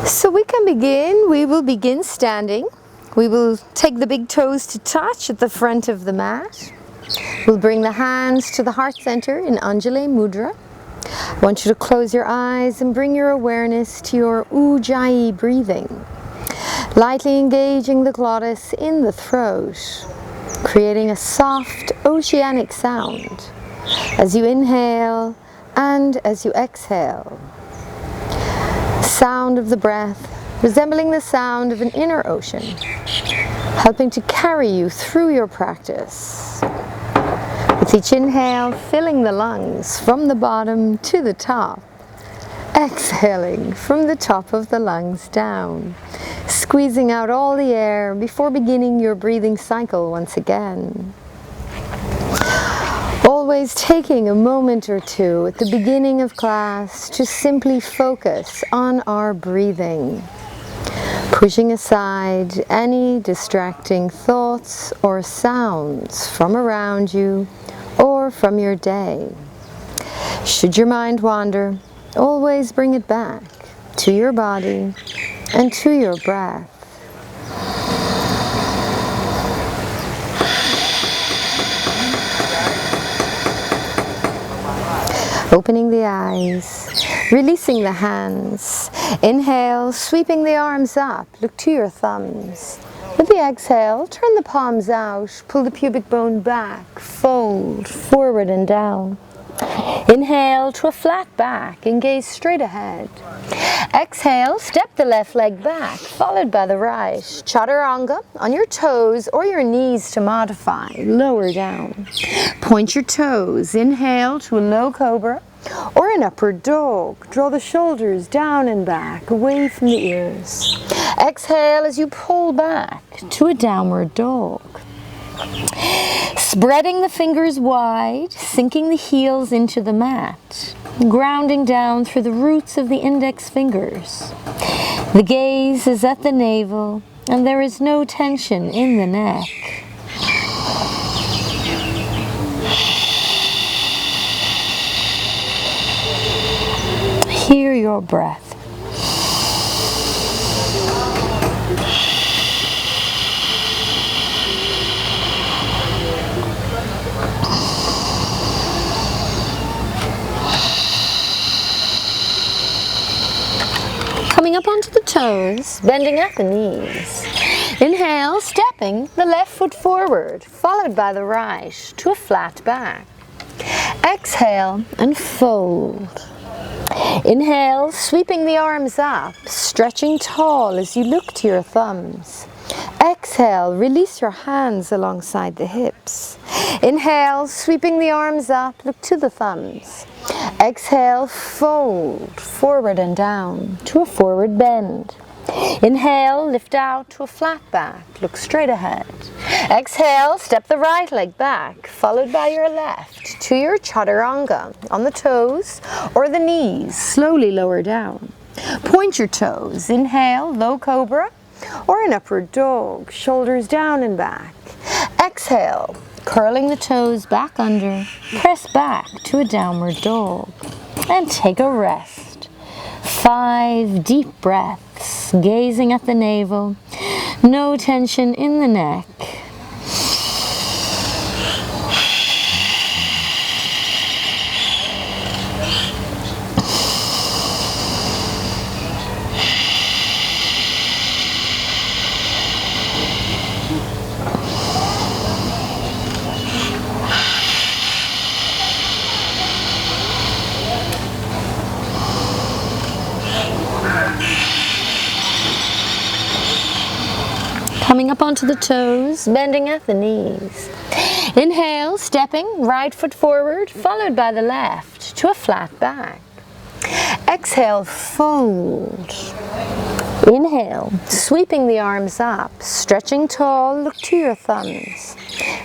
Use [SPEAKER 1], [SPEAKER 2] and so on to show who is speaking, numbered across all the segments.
[SPEAKER 1] So we can begin. We will begin standing. We will take the big toes to touch at the front of the mat. We'll bring the hands to the heart center in Anjali Mudra. I want you to close your eyes and bring your awareness to your Ujjayi breathing. Lightly engaging the glottis in the throat, creating a soft oceanic sound as you inhale and as you exhale. Sound of the breath resembling the sound of an inner ocean, helping to carry you through your practice. With each inhale, filling the lungs from the bottom to the top. Exhaling from the top of the lungs down, squeezing out all the air before beginning your breathing cycle once again. Always taking a moment or two at the beginning of class to simply focus on our breathing, pushing aside any distracting thoughts or sounds from around you or from your day. Should your mind wander, always bring it back to your body and to your breath. Opening the eyes, releasing the hands. Inhale, sweeping the arms up, look to your thumbs. With the exhale, turn the palms out, pull the pubic bone back, fold forward and down. Inhale to a flat back and gaze straight ahead. Exhale, step the left leg back, followed by the right. Chaturanga on your toes or your knees to modify, lower down. Point your toes, inhale to a low cobra or an upward dog. Draw the shoulders down and back, away from the ears. Exhale as you pull back to a downward dog. Spreading the fingers wide, sinking the heels into the mat, grounding down through the roots of the index fingers. The gaze is at the navel, and there is no tension in the neck. Hear your breath. Coming up onto the toes, bending at the knees. Inhale, stepping the left foot forward, followed by the right to a flat back. Exhale and fold. Inhale, sweeping the arms up, stretching tall as you look to your thumbs. Exhale, release your hands alongside the hips. Inhale, sweeping the arms up, look to the thumbs. Exhale, fold forward and down to a forward bend. Inhale, lift out to a flat back, look straight ahead. Exhale, step the right leg back, followed by your left to your chaturanga on the toes or the knees, slowly lower down. Point your toes, inhale, low cobra or an upward dog, shoulders down and back. Exhale, curling the toes back under, press back to a downward dog and take a rest. 5 deep breaths, gazing at the navel, no tension in the neck. Coming up onto the toes, bending at the knees. Inhale, stepping, right foot forward, followed by the left to a flat back. Exhale, fold. Inhale, sweeping the arms up, stretching tall, look to your thumbs.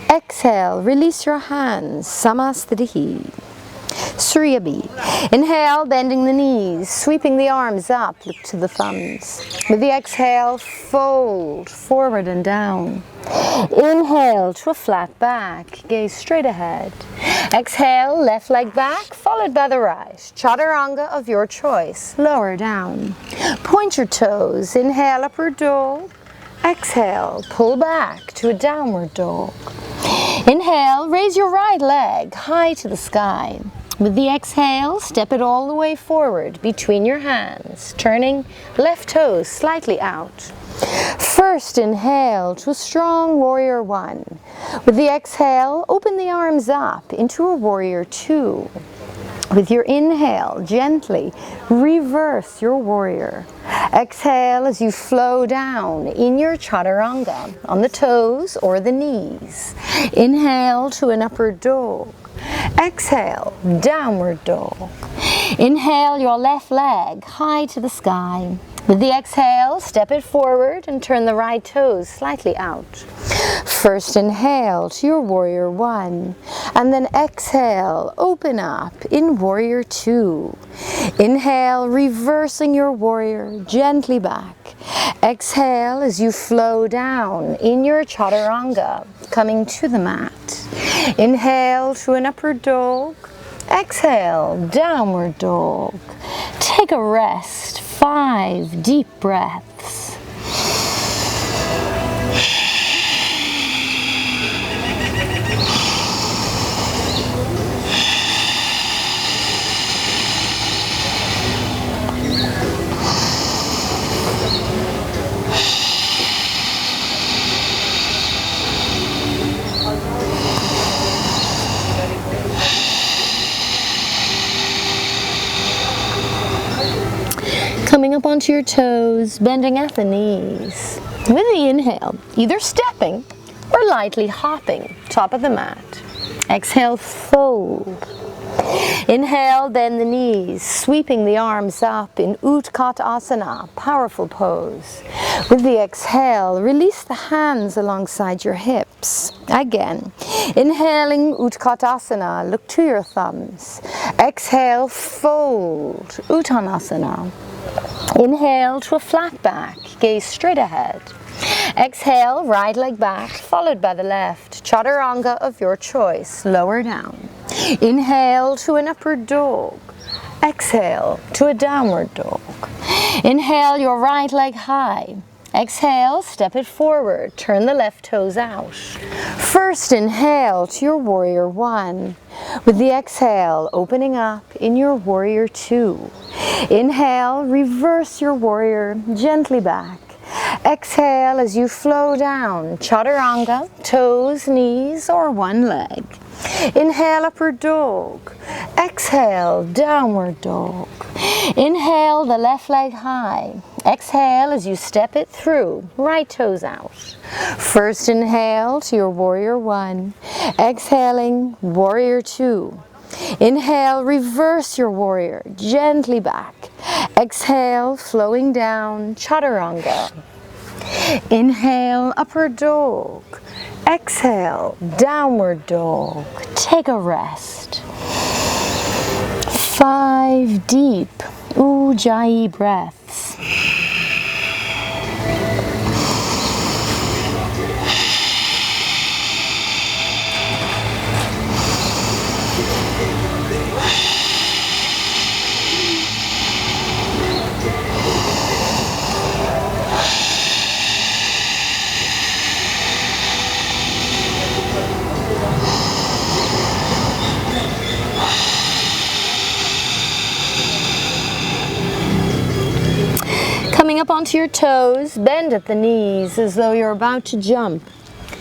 [SPEAKER 1] Exhale, release your hands, Samasthiti. Suryabi. Inhale, bending the knees, sweeping the arms up, look to the thumbs. With the exhale, fold forward and down. Inhale to a flat back, gaze straight ahead. Exhale, left leg back, followed by the right. Chaturanga of your choice, lower down. Point your toes, inhale, upward dog. Exhale, pull back to a downward dog. Inhale, raise your right leg high to the sky. With the exhale, step it all the way forward between your hands, turning left toes slightly out. First inhale to a strong warrior one. With the exhale, open the arms up into a warrior two. With your inhale, gently reverse your warrior. Exhale as you flow down in your chaturanga on the toes or the knees. Inhale to an upward dog. Exhale, downward dog. Inhale your left leg high to the sky. With the exhale, step it forward and turn the right toes slightly out. First inhale to your warrior one, and then exhale, open up in warrior two. Inhale, reversing your warrior gently back. Exhale as you flow down in your chaturanga, coming to the mat. Inhale to an upward dog. Exhale, downward dog. Take a rest, 5 deep breaths. Coming up onto your toes, bending at the knees. With the inhale, either stepping or lightly hopping, top of the mat. Exhale, fold. Inhale, bend the knees, sweeping the arms up in Utkatasana, powerful pose. With the exhale, release the hands alongside your hips. Again, inhaling Utkatasana, look to your thumbs. Exhale, fold, Uttanasana. Inhale to a flat back, gaze straight ahead. Exhale, right leg back, followed by the left. Chaturanga of your choice, lower down. Inhale to an upward dog. Exhale to a downward dog. Inhale your right leg high. Exhale, step it forward, turn the left toes out. First inhale to your warrior one. With the exhale, opening up in your warrior two. Inhale, reverse your warrior gently back. Exhale as you flow down, chaturanga, toes, knees, or one leg. Inhale, upward dog. Exhale, downward dog. Inhale, the left leg high. Exhale as you step it through, right toes out. First inhale to your warrior one. Exhaling, warrior two. Inhale, reverse your warrior gently back. Exhale, flowing down, chaturanga. Inhale, upward dog. Exhale, downward dog. Take a rest. 5 deep Ujjayi breaths. Coming up onto your toes, bend at the knees as though you're about to jump.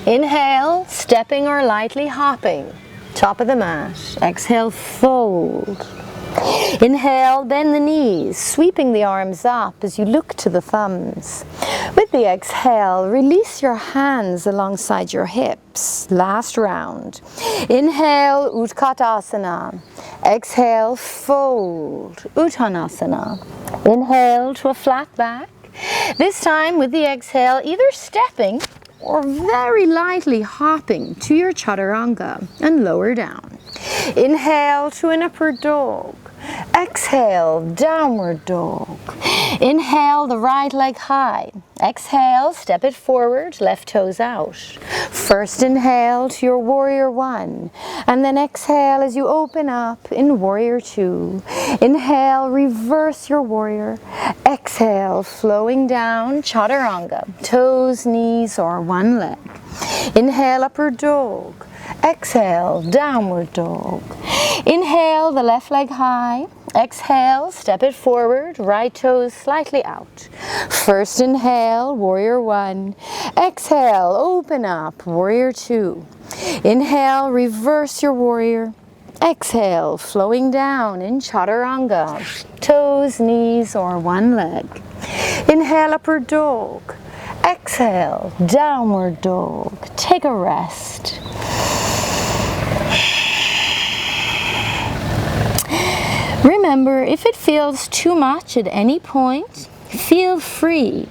[SPEAKER 1] Inhale, stepping or lightly hopping, top of the mat. Exhale, fold. Inhale, bend the knees, sweeping the arms up as you look to the thumbs. With the exhale, release your hands alongside your hips. Last round. Inhale, Utkatasana. Exhale, fold, Uttanasana. Inhale to a flat back. This time with the exhale, either stepping or very lightly hopping to your chaturanga and lower down. Inhale to an upward dog. Exhale, downward dog. Inhale, the right leg high. Exhale, step it forward, left toes out. First inhale to your warrior one, and then exhale as you open up in warrior two. Inhale, reverse your warrior. Exhale, flowing down, chaturanga, toes, knees, or one leg. Inhale, upward dog. Exhale, downward dog. Inhale, the left leg high. Exhale, step it forward, right toes slightly out. First inhale, warrior one. Exhale, open up, warrior two. Inhale, reverse your warrior. Exhale, flowing down in chaturanga, toes, knees, or one leg. Inhale, upward dog. Exhale, downward dog. Take a rest. Remember, if it feels too much at any point, feel free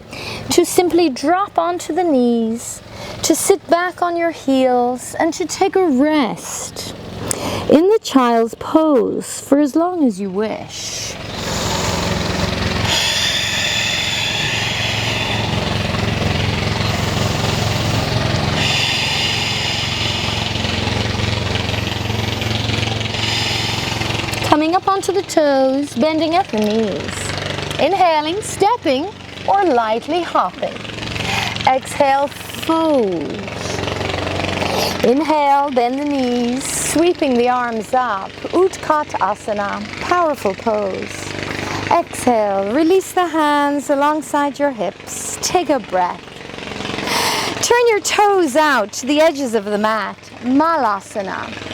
[SPEAKER 1] to simply drop onto the knees, to sit back on your heels, and to take a rest in the child's pose for as long as you wish. Coming up onto the toes, bending at the knees. Inhaling, stepping, or lightly hopping. Exhale, fold. Inhale, bend the knees, sweeping the arms up. Utkatasana, powerful pose. Exhale, release the hands alongside your hips. Take a breath. Turn your toes out to the edges of the mat. Malasana.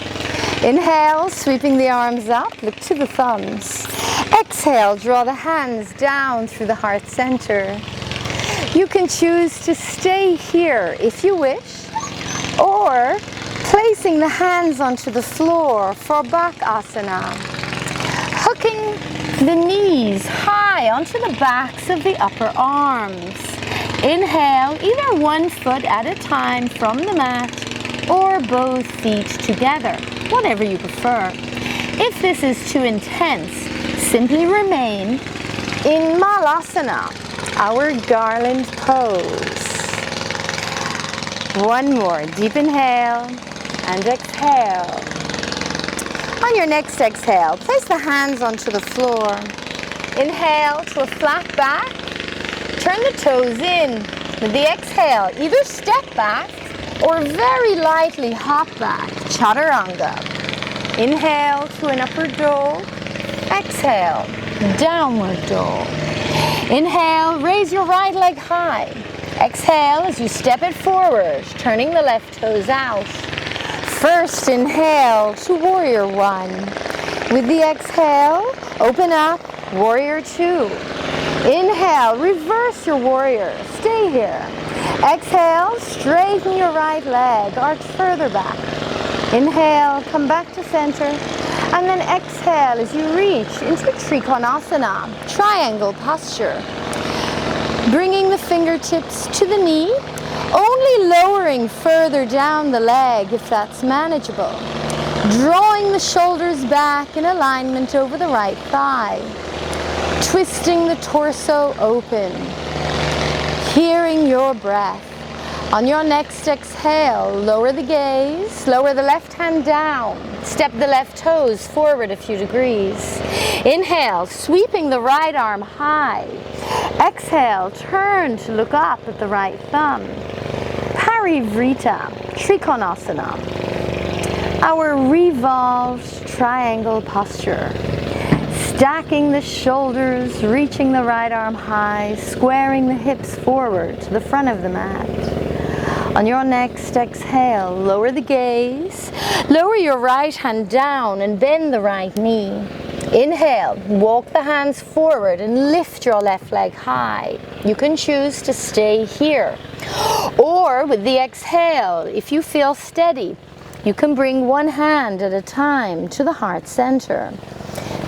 [SPEAKER 1] Inhale, sweeping the arms up, look to the thumbs. Exhale, draw the hands down through the heart center. You can choose to stay here if you wish, or placing the hands onto the floor for Bakasana. Hooking the knees high onto the backs of the upper arms. Inhale, either one foot at a time from the mat, or both feet together, whatever you prefer. If this is too intense, simply remain in Malasana, our garland pose. One more, deep inhale and exhale. On your next exhale, place the hands onto the floor. Inhale to a flat back, turn the toes in. With the exhale, either step back or very lightly hop back, chaturanga. Inhale to an upward dog. Exhale, downward dog. Inhale, raise your right leg high. Exhale as you step it forward, turning the left toes out. First inhale to warrior one. With the exhale, open up, warrior two. Inhale, reverse your warrior, stay here. Exhale, straighten your right leg, arch further back. Inhale, come back to center, and then exhale as you reach into Trikonasana, triangle posture. Bringing the fingertips to the knee, only lowering further down the leg if that's manageable. Drawing the shoulders back in alignment over the right thigh. Twisting the torso open. Hearing your breath. On your next exhale, lower the gaze, lower the left hand down, step the left toes forward a few degrees. Inhale, sweeping the right arm high. Exhale, turn to look up at the right thumb. Parivrita, Trikonasana, our revolved triangle posture. Stacking the shoulders, reaching the right arm high, squaring the hips forward to the front of the mat. On your next exhale, lower the gaze, lower your right hand down and bend the right knee. Inhale, walk the hands forward and lift your left leg high. You can choose to stay here. Or with the exhale, if you feel steady, you can bring one hand at a time to the heart center.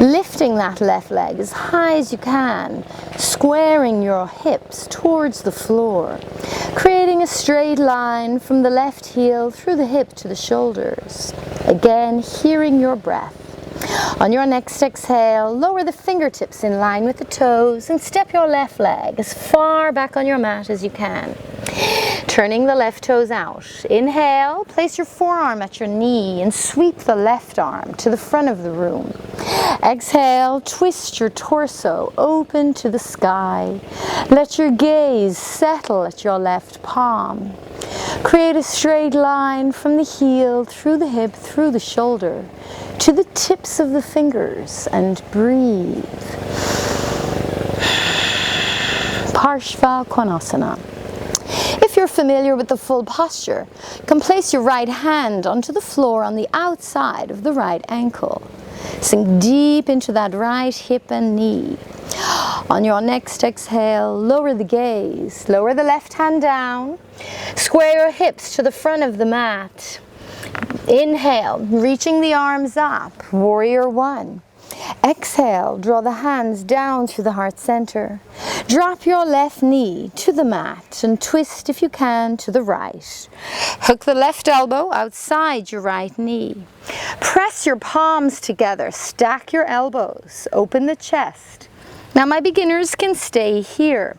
[SPEAKER 1] Lifting that left leg as high as you can, squaring your hips towards the floor, creating a straight line from the left heel through the hip to the shoulders. Again, hearing your breath. On your next exhale, lower the fingertips in line with the toes and step your left leg as far back on your mat as you can. Turning the left toes out. Inhale, place your forearm at your knee and sweep the left arm to the front of the room. Exhale, twist your torso open to the sky. Let your gaze settle at your left palm. Create a straight line from the heel, through the hip, through the shoulder, to the tips of the fingers, and breathe. Parshva Konasana. If you're familiar with the full posture, you can place your right hand onto the floor on the outside of the right ankle. Sink deep into that right hip and knee. On your next exhale, lower the gaze. Lower the left hand down. Square your hips to the front of the mat. Inhale, reaching the arms up, warrior one. Exhale, draw the hands down through the heart center. Drop your left knee to the mat and twist if you can to the right. Hook the left elbow outside your right knee. Press your palms together, stack your elbows, open the chest. Now my beginners can stay here.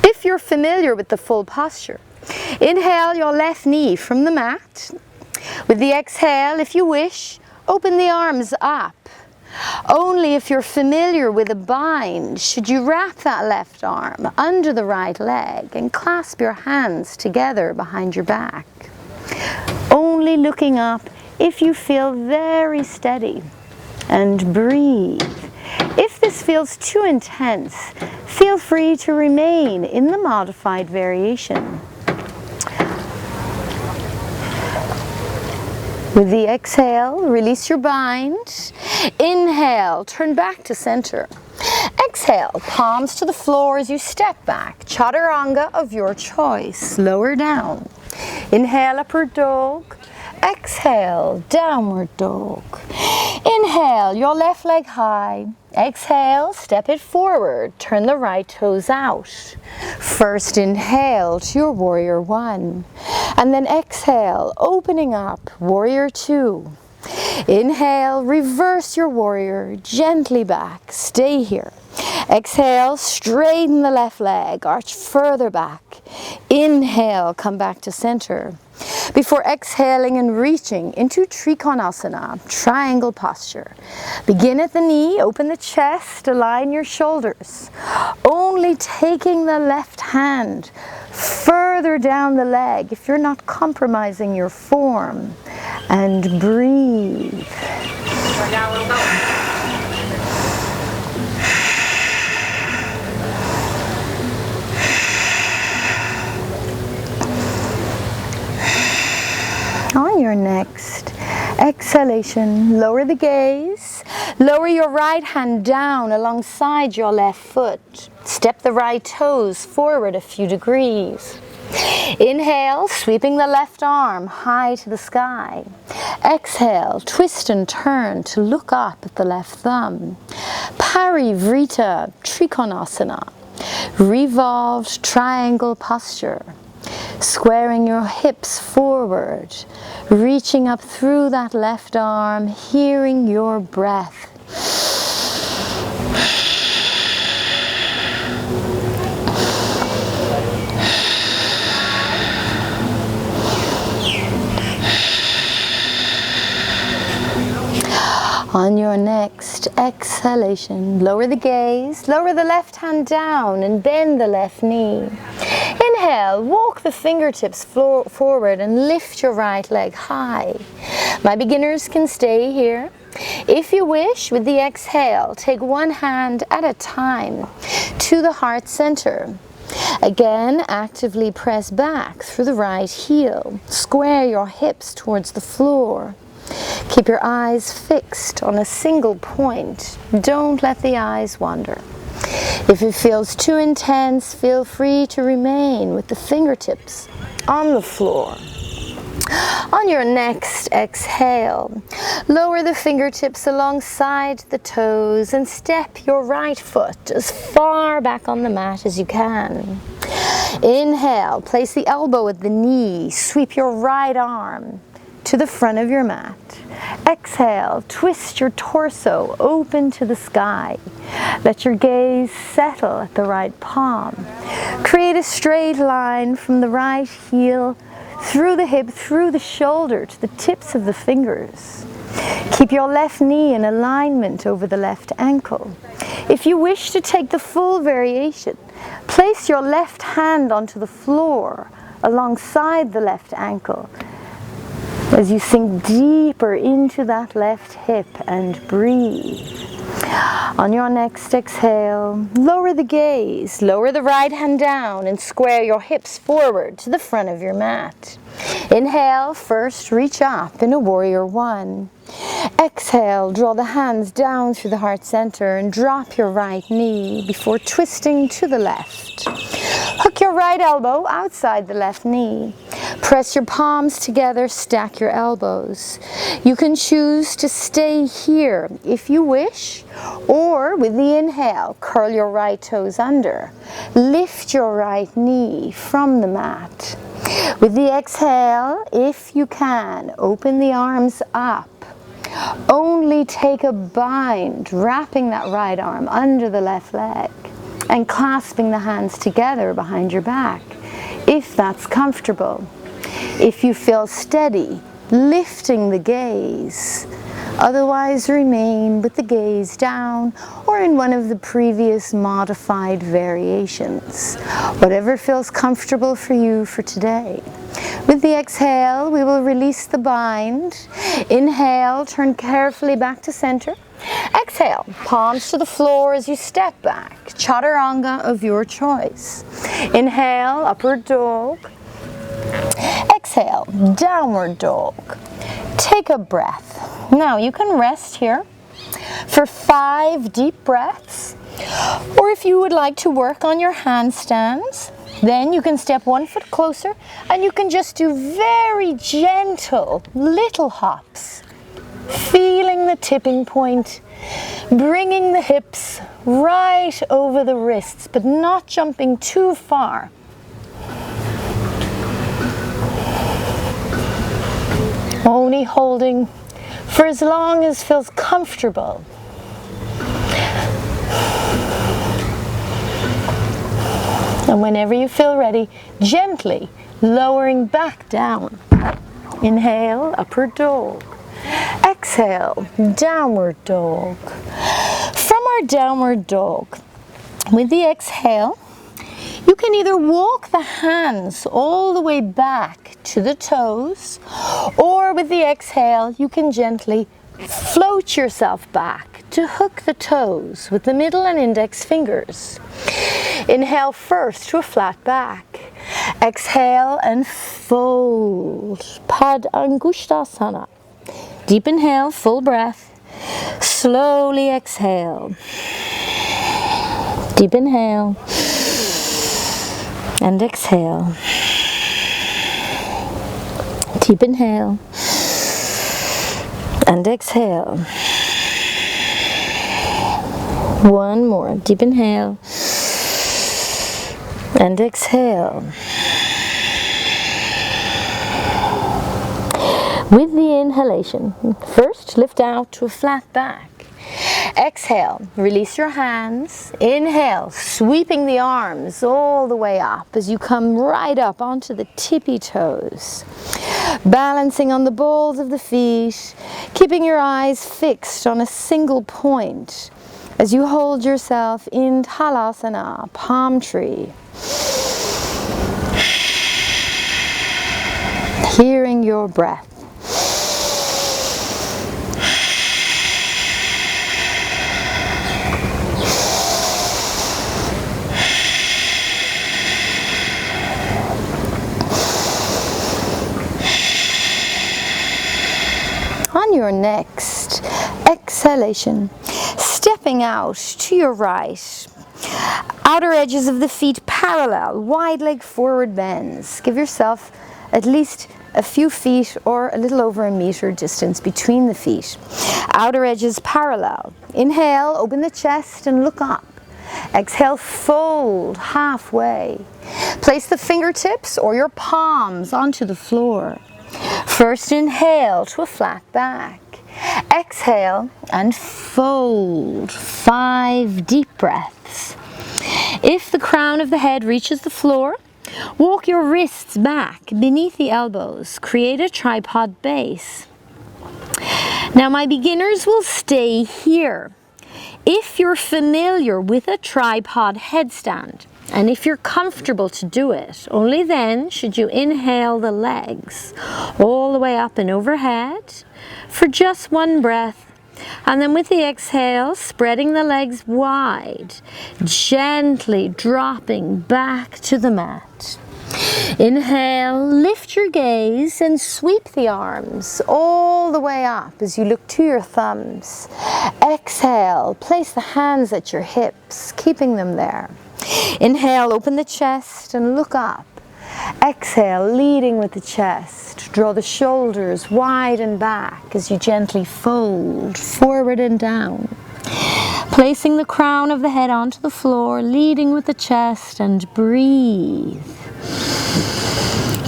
[SPEAKER 1] If you're familiar with the full posture, inhale your left knee from the mat. With the exhale, if you wish, open the arms up. Only if you're familiar with a bind should you wrap that left arm under the right leg and clasp your hands together behind your back. Only looking up if you feel very steady, and breathe. If this feels too intense, feel free to remain in the modified variation. With the exhale, release your bind. Inhale, turn back to center. Exhale, palms to the floor as you step back. Chaturanga of your choice, lower down. Inhale, upward dog. Exhale, downward dog. Inhale, your left leg high. Exhale, step it forward. Turn the right toes out. First inhale to your warrior one. And then exhale, opening up, warrior two. Inhale, reverse your warrior, gently back, stay here. Exhale, straighten the left leg, arch further back. Inhale, come back to center. Before exhaling and reaching into Trikonasana, triangle posture. Begin at the knee, open the chest, align your shoulders. Only taking the left hand further down the leg if you're not compromising your form. And breathe. On your next exhalation, lower the gaze. Lower your right hand down alongside your left foot. Step the right toes forward a few degrees. Inhale, sweeping the left arm high to the sky. Exhale, twist and turn to look up at the left thumb. Parivrita Trikonasana, revolved triangle posture. Squaring your hips forward, reaching up through that left arm, hearing your breath. On your next exhalation, lower the gaze, lower the left hand down and bend the left knee. Inhale, walk the fingertips forward and lift your right leg high. My beginners can stay here. If you wish, with the exhale, take one hand at a time to the heart center. Again, actively press back through the right heel. Square your hips towards the floor. Keep your eyes fixed on a single point. Don't let the eyes wander. If it feels too intense, feel free to remain with the fingertips on the floor. On your next exhale, lower the fingertips alongside the toes and step your right foot as far back on the mat as you can. Inhale, place the elbow at the knee, sweep your right arm to the front of your mat. Exhale, twist your torso open to the sky. Let your gaze settle at the right palm. Create a straight line from the right heel through the hip, through the shoulder to the tips of the fingers. Keep your left knee in alignment over the left ankle. If you wish to take the full variation, place your left hand onto the floor alongside the left ankle as you sink deeper into that left hip and breathe. On your next exhale, lower the gaze, lower the right hand down and square your hips forward to the front of your mat. Inhale, first reach up in a warrior one. Exhale, draw the hands down through the heart center and drop your right knee before twisting to the left. Hook your right elbow outside the left knee. Press your palms together, stack your elbows. You can choose to stay here if you wish, or with the inhale, curl your right toes under. Lift your right knee from the mat. With the exhale, if you can, open the arms up. Only take a bind, wrapping that right arm under the left leg and clasping the hands together behind your back, if that's comfortable. If you feel steady, lifting the gaze. Otherwise, remain with the gaze down or in one of the previous modified variations. Whatever feels comfortable for you for today. With the exhale, we will release the bind. Inhale, turn carefully back to center. Exhale, palms to the floor as you step back. Chaturanga of your choice. Inhale, upward dog. Exhale, downward dog. Take a breath. Now you can rest here for 5 deep breaths, or if you would like to work on your handstands, then you can step 1 foot closer and you can just do very gentle little hops, feeling the tipping point, bringing the hips right over the wrists, but not jumping too far. Only holding for as long as feels comfortable. And whenever you feel ready, gently lowering back down. Inhale, upward dog. Exhale, downward dog. From our downward dog, with the exhale, you can either walk the hands all the way back to the toes, or with the exhale, you can gently float yourself back to hook the toes with the middle and index fingers. Inhale first to a flat back. Exhale and fold. Padangusthasana. Deep inhale, full breath. Slowly exhale. Deep inhale. And exhale. Deep inhale. And exhale. One more. Deep inhale. And exhale. With the inhalation, first lift out to a flat back. Exhale, release your hands. Inhale, sweeping the arms all the way up as you come right up onto the tippy toes. Balancing on the balls of the feet, keeping your eyes fixed on a single point as you hold yourself in Talasana, palm tree. Hearing your breath. On your next exhalation, stepping out to your right, outer edges of the feet parallel, wide leg forward bends. Give yourself at least a few feet or a little over a meter distance between the feet. Outer edges parallel. Inhale, open the chest and look up. Exhale, fold halfway. Place the fingertips or your palms onto the floor. First inhale to a flat back. Exhale and fold. 5 deep breaths. If the crown of the head reaches the floor, walk your wrists back beneath the elbows. Create a tripod base. Now my beginners will stay here. If you're familiar with a tripod headstand, and if you're comfortable to do it, only then should you inhale the legs all the way up and overhead for just 1 breath. And then with the exhale, spreading the legs wide, gently dropping back to the mat. Inhale, lift your gaze and sweep the arms all the way up as you look to your thumbs. Exhale, place the hands at your hips, keeping them there. Inhale, open the chest and look up. Exhale, leading with the chest. Draw the shoulders wide and back as you gently fold forward and down. Placing the crown of the head onto the floor, leading with the chest, and breathe.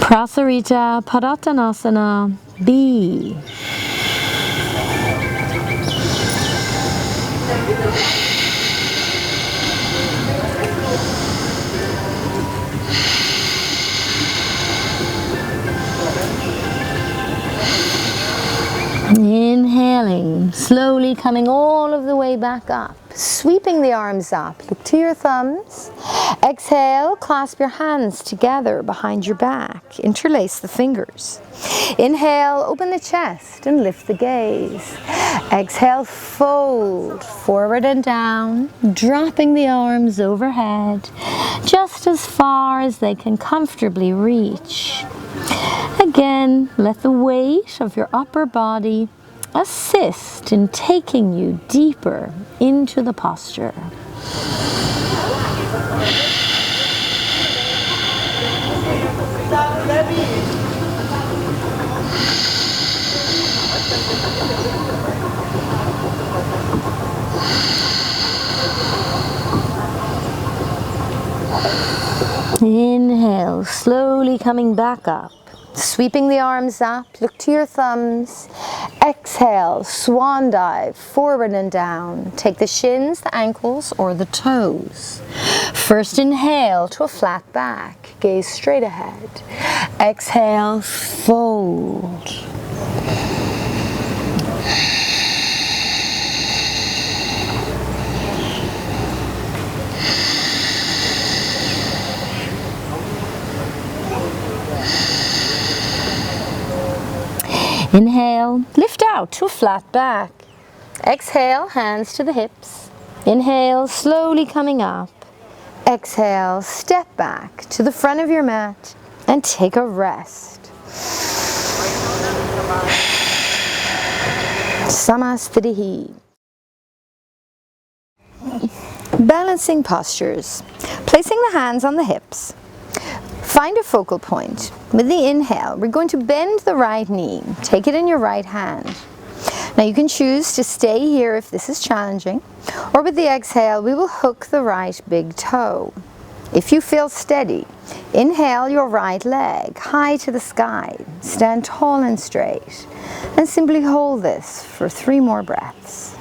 [SPEAKER 1] Prasarita Padottanasana, B. Inhaling, slowly coming all of the way back up, sweeping the arms up, look to your thumbs. Exhale, clasp your hands together behind your back, interlace the fingers. Inhale, open the chest and lift the gaze. Exhale, fold forward and down, dropping the arms overhead, just as far as they can comfortably reach. Again, let the weight of your upper body assist in taking you deeper into the posture. Inhale, slowly coming back up. Sweeping the arms up, look to your thumbs. Exhale, swan dive, forward and down. Take the shins, the ankles, or the toes. First inhale to a flat back, gaze straight ahead. Exhale, fold. Inhale, lift out to a flat back. Exhale, hands to the hips. Inhale, slowly coming up. Exhale, step back to the front of your mat and take a rest. Samasthiti. Balancing postures. Placing the hands on the hips. Find a focal point. With the inhale, we're going to bend the right knee. Take it in your right hand. Now you can choose to stay here if this is challenging, or with the exhale, we will hook the right big toe. If you feel steady, inhale your right leg high to the sky. Stand tall and straight, and simply hold this for 3 more breaths.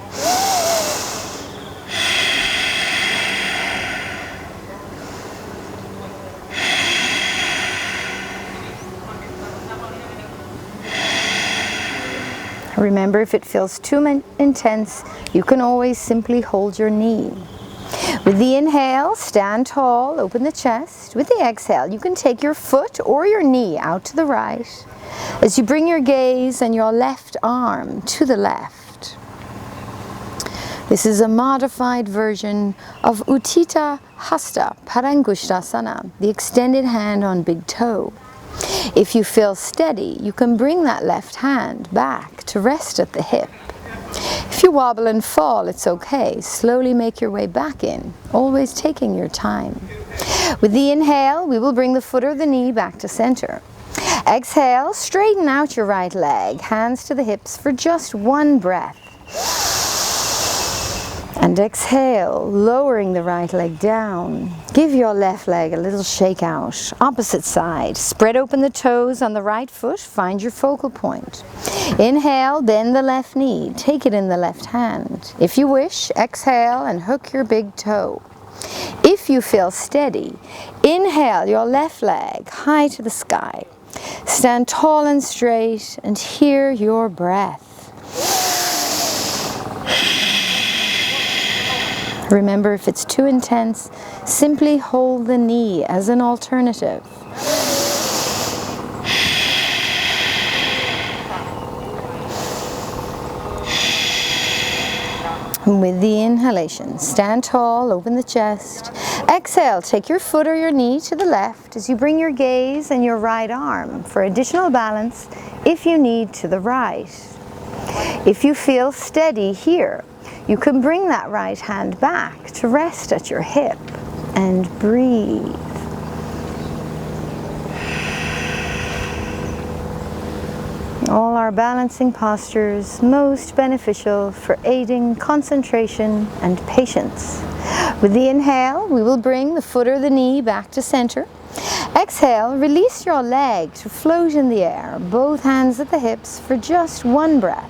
[SPEAKER 1] Remember, if it feels too intense, you can always simply hold your knee. With the inhale, stand tall, open the chest. With the exhale, you can take your foot or your knee out to the right as you bring your gaze and your left arm to the left. This is a modified version of Utthita Hasta Parangushtasana, the extended hand on big toe. If you feel steady, you can bring that left hand back to rest at the hip. If you wobble and fall, it's okay. Slowly make your way back in, always taking your time. With the inhale, we will bring the foot or the knee back to center. Exhale, straighten out your right leg, hands to the hips for just one breath. And exhale, lowering the right leg down. Give your left leg a little shake out. Opposite side. Spread open the toes on the right foot. Find your focal point. Inhale, bend the left knee. Take it in the left hand. If you wish, exhale and hook your big toe. If you feel steady, inhale your left leg high to the sky. Stand tall and straight and hear your breath. Remember, if it's too intense, simply hold the knee as an alternative. With the inhalation, stand tall, open the chest. Exhale, take your foot or your knee to the left as you bring your gaze and your right arm for additional balance if you need to the right. If you feel steady here, you can bring that right hand back to rest at your hip and breathe. All our balancing postures most beneficial for aiding concentration and patience. With the inhale, we will bring the foot or the knee back to center. Exhale, release your leg to float in the air, both hands at the hips for just one breath.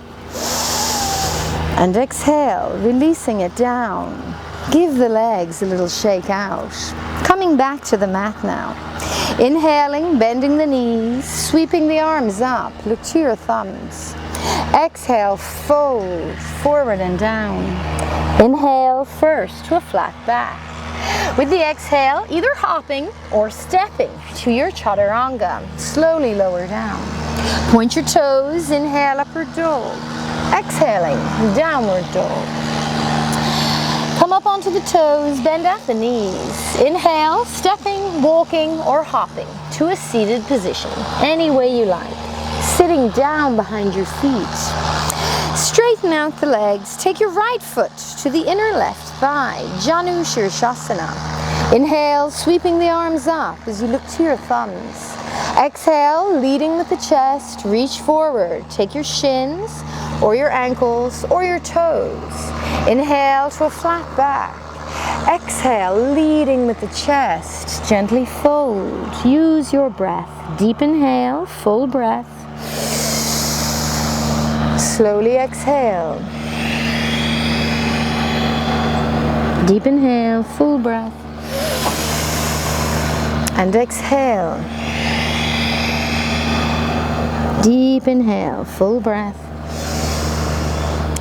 [SPEAKER 1] And exhale, releasing it down. Give the legs a little shake out. Coming back to the mat now. Inhaling, bending the knees, sweeping the arms up. Look to your thumbs. Exhale, fold forward and down. Inhale first to a flat back. With the exhale, either hopping or stepping to your chaturanga. Slowly lower down. Point your toes, inhale, upward dog. Exhaling, downward dog. Come up onto the toes, bend at the knees. Inhale, stepping, walking, or hopping to a seated position, any way you like. Sitting down behind your feet. Straighten out the legs. Take your right foot to the inner left thigh, Janu Shirshasana. Inhale, sweeping the arms up as you look to your thumbs. Exhale, leading with the chest, reach forward. Take your shins or your ankles or your toes. Inhale to a flat back. Exhale, leading with the chest. Gently fold. Use your breath. Deep inhale, full breath. Slowly exhale. Deep inhale, full breath. And exhale. Deep inhale, full breath.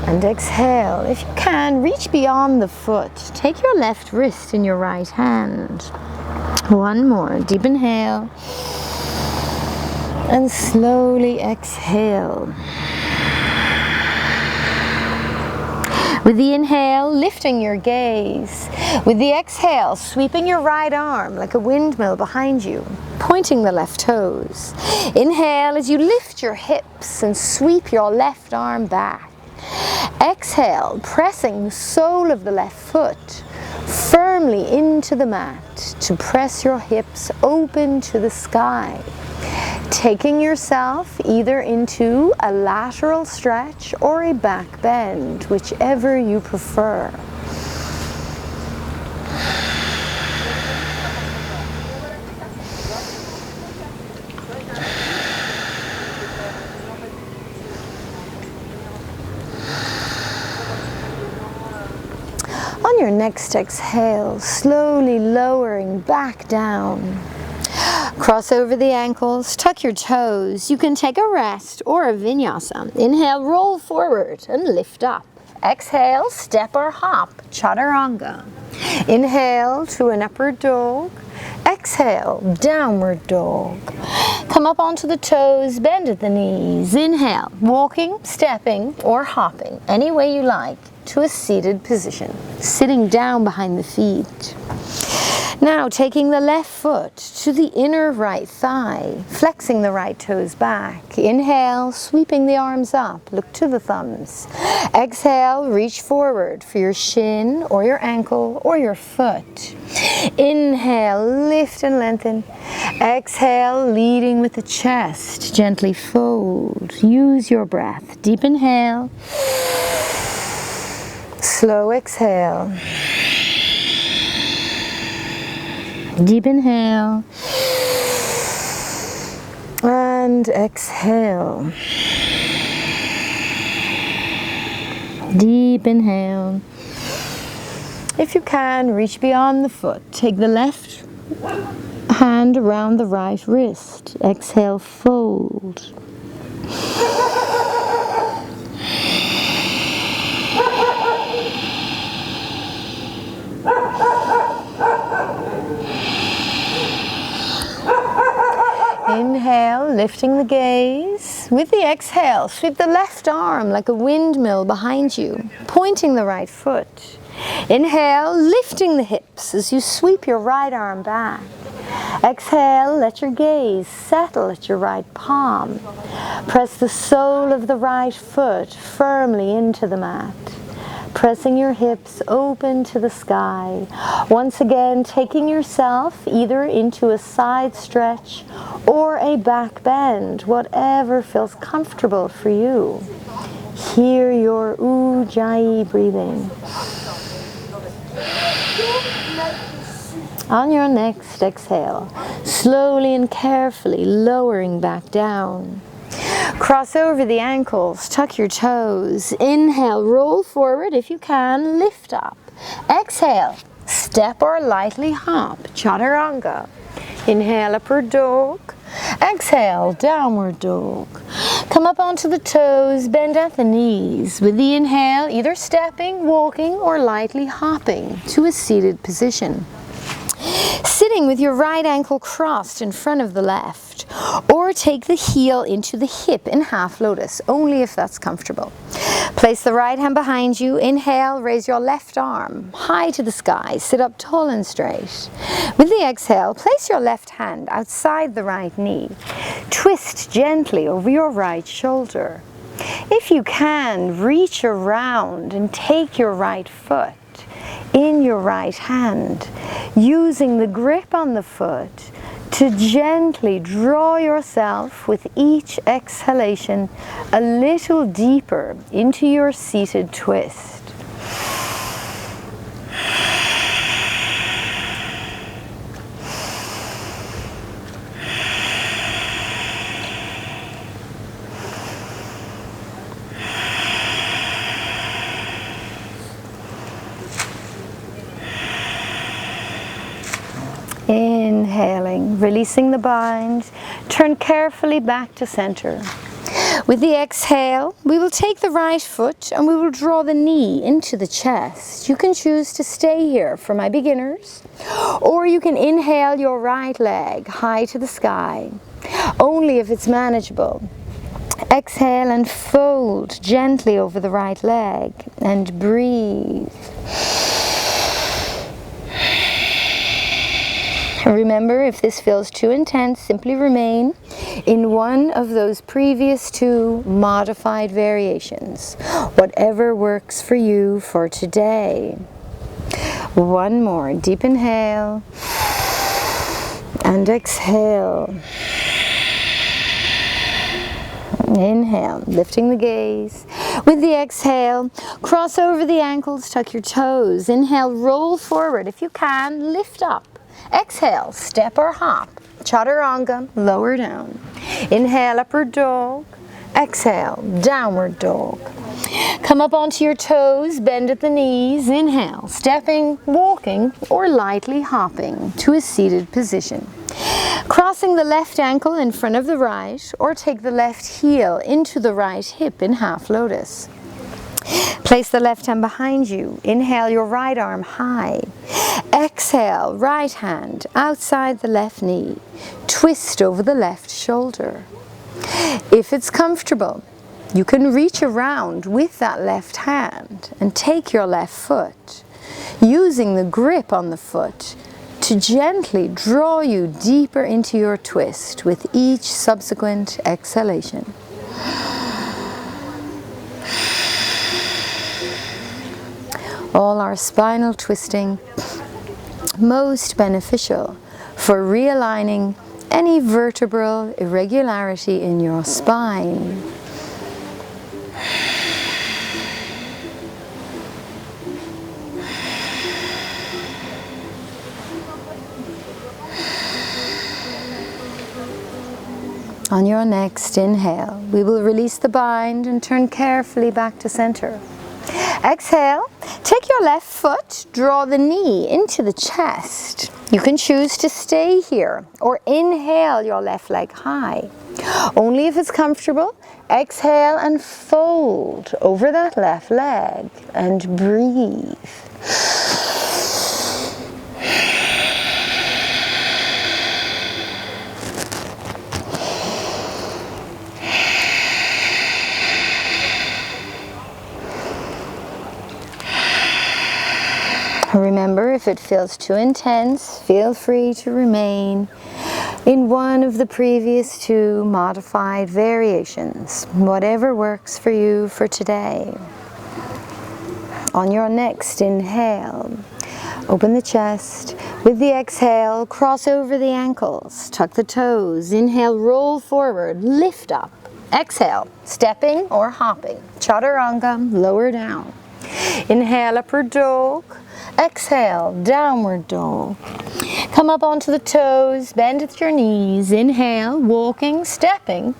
[SPEAKER 1] And exhale. If you can, reach beyond the foot. Take your left wrist in your right hand. One more. Deep inhale. And slowly exhale. With the inhale, lifting your gaze. With the exhale, sweeping your right arm like a windmill behind you, pointing the left toes. Inhale as you lift your hips and sweep your left arm back. Exhale, pressing the sole of the left foot firmly into the mat to press your hips open to the sky. Taking yourself either into a lateral stretch or a back bend, whichever you prefer. On your next exhale, slowly lowering back down. Cross over the ankles, tuck your toes. You can take a rest or a vinyasa. Inhale, roll forward and lift up. Exhale, step or hop, chaturanga. Inhale to an upward dog. Exhale, downward dog. Come up onto the toes, bend at the knees. Inhale, walking, stepping, or hopping, any way you like, to a seated position, sitting down behind the feet. Now taking the left foot to the inner right thigh, flexing the right toes back. Inhale, sweeping the arms up, look to the thumbs. Exhale, reach forward for your shin or your ankle or your foot. Inhale, lift and lengthen. Exhale, leading with the chest. Gently fold. Use your breath. Deep inhale. Slow exhale. Deep inhale. And exhale. Deep inhale. If you can, reach beyond the foot. Take the left hand around the right wrist. Exhale, fold. Inhale, lifting the gaze. With the exhale, sweep the left arm like a windmill behind you, pointing the right foot. Inhale, lifting the hips as you sweep your right arm back. Exhale, let your gaze settle at your right palm. Press the sole of the right foot firmly into the mat. Pressing your hips open to the sky. Once again, taking yourself either into a side stretch or a back bend, whatever feels comfortable for you. Hear your Ujjayi breathing. On your next exhale, slowly and carefully lowering back down. Cross over the ankles, tuck your toes. Inhale, roll forward if you can, lift up. Exhale, step or lightly hop, chaturanga. Inhale, upward dog. Exhale, downward dog. Come up onto the toes, bend at the knees. With the inhale, either stepping, walking, or lightly hopping to a seated position. Sitting with your right ankle crossed in front of the left, or take the heel into the hip in half lotus, only if that's comfortable. Place the right hand behind you. Inhale, raise your left arm high to the sky. Sit up tall and straight. With the exhale, place your left hand outside the right knee. Twist gently over your right shoulder. If you can, reach around and take your right foot in your right hand, using the grip on the foot to gently draw yourself with each exhalation a little deeper into your seated twist. Inhaling, releasing the bind, turn carefully back to center. With the exhale, we will take the right foot and we will draw the knee into the chest. You can choose to stay here for my beginners, or you can inhale your right leg high to the sky, only if it's manageable. Exhale and fold gently over the right leg and breathe. Remember, if this feels too intense, simply remain in one of those previous two modified variations, whatever works for you for today. One more, deep inhale and exhale. Inhale, lifting the gaze. With the exhale, cross over the ankles, tuck your toes. Inhale, roll forward. If you can, lift up. Exhale, step or hop, chaturanga, lower down. Inhale, upward dog. Exhale, downward dog. Come up onto your toes, bend at the knees. Inhale, stepping, walking, or lightly hopping to a seated position. Crossing the left ankle in front of the right, or take the left heel into the right hip in half lotus. Place the left hand behind you. Inhale your right arm high. Exhale, right hand outside the left knee. Twist over the left shoulder. If it's comfortable, you can reach around with that left hand and take your left foot, using the grip on the foot to gently draw you deeper into your twist with each subsequent exhalation. All our spinal twisting, most beneficial for realigning any vertebral irregularity in your spine. On your next inhale, we will release the bind and turn carefully back to center. Exhale, take your left foot, draw the knee into the chest. You can choose to stay here or inhale your left leg high. Only if it's comfortable, exhale and fold over that left leg and breathe. Remember, if it feels too intense, feel free to remain in one of the previous two modified variations, whatever works for you for today. On your next inhale, open the chest. With the exhale, cross over the ankles, tuck the toes. Inhale, roll forward, lift up. Exhale, stepping or hopping. Chaturanga, lower down. Inhale, upward dog. Exhale, downward dog. Come up onto the toes, bend at your knees. Inhale, walking, stepping,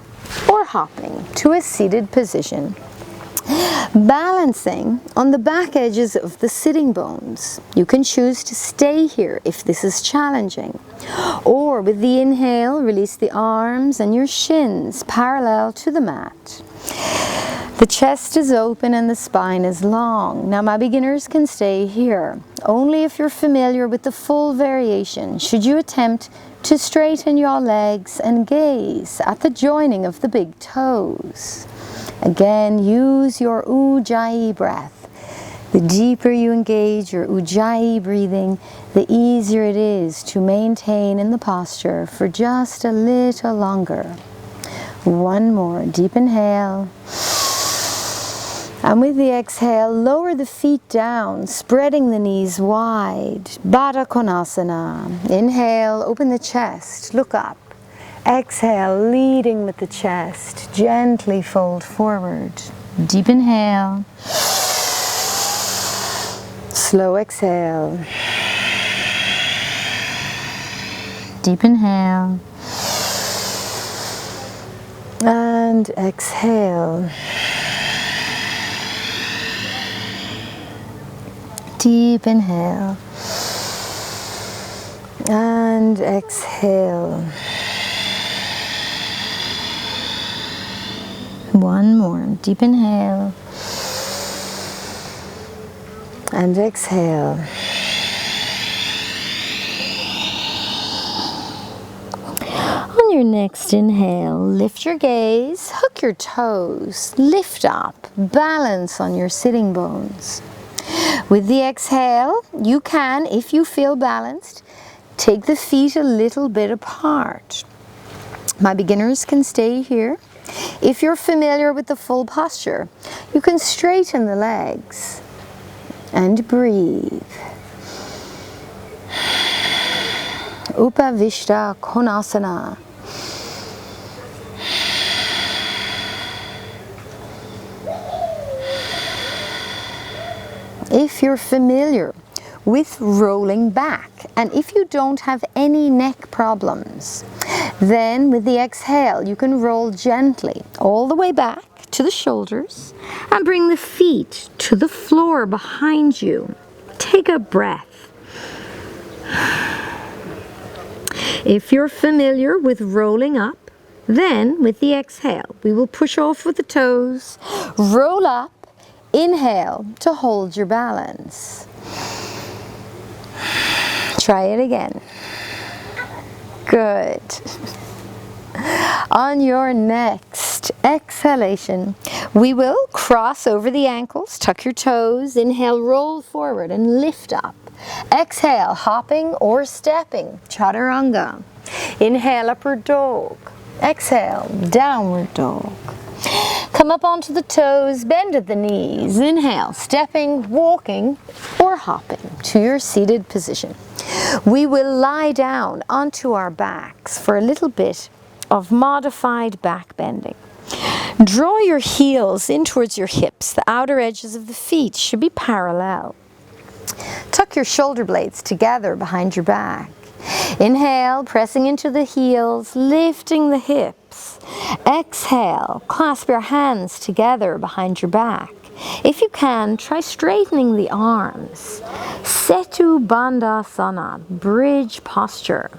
[SPEAKER 1] or hopping to a seated position. Balancing on the back edges of the sitting bones. You can choose to stay here if this is challenging. Or with the inhale, release the arms and your shins parallel to the mat. The chest is open and the spine is long. Now my beginners can stay here. Only if you're familiar with the full variation should you attempt to straighten your legs and gaze at the joining of the big toes. Again, use your Ujjayi breath. The deeper you engage your Ujjayi breathing, the easier it is to maintain in the posture for just a little longer. One more deep inhale. And with the exhale, lower the feet down, spreading the knees wide. Baddha Konasana. Inhale, open the chest, look up. Exhale, leading with the chest, gently fold forward. Deep inhale. Slow exhale. Deep inhale. And exhale. Deep inhale and exhale. One more. Deep inhale and exhale. On your next inhale, lift your gaze, hook your toes, lift up, balance on your sitting bones. With the exhale, you can, if you feel balanced, take the feet a little bit apart. My beginners can stay here. If you're familiar with the full posture, you can straighten the legs and breathe. Upavishta Konasana. If you're familiar with rolling back, and if you don't have any neck problems, then with the exhale you can roll gently all the way back to the shoulders and bring the feet to the floor behind you. Take a breath. If you're familiar with rolling up, then with the exhale we will push off with the toes, roll up. Inhale to hold your balance. Try it again. Good. On your next exhalation, we will cross over the ankles, tuck your toes, inhale, roll forward and lift up. Exhale, hopping or stepping, chaturanga. Inhale, upward dog. Exhale, downward dog. Come up onto the toes, bend at the knees. Inhale, stepping, walking, or hopping to your seated position. We will lie down onto our backs for a little bit of modified back bending. Draw your heels in towards your hips. The outer edges of the feet should be parallel. Tuck your shoulder blades together behind your back. Inhale, pressing into the heels, lifting the hips. Exhale, clasp your hands together behind your back. If you can, try straightening the arms. Setu Bandhasana, bridge posture.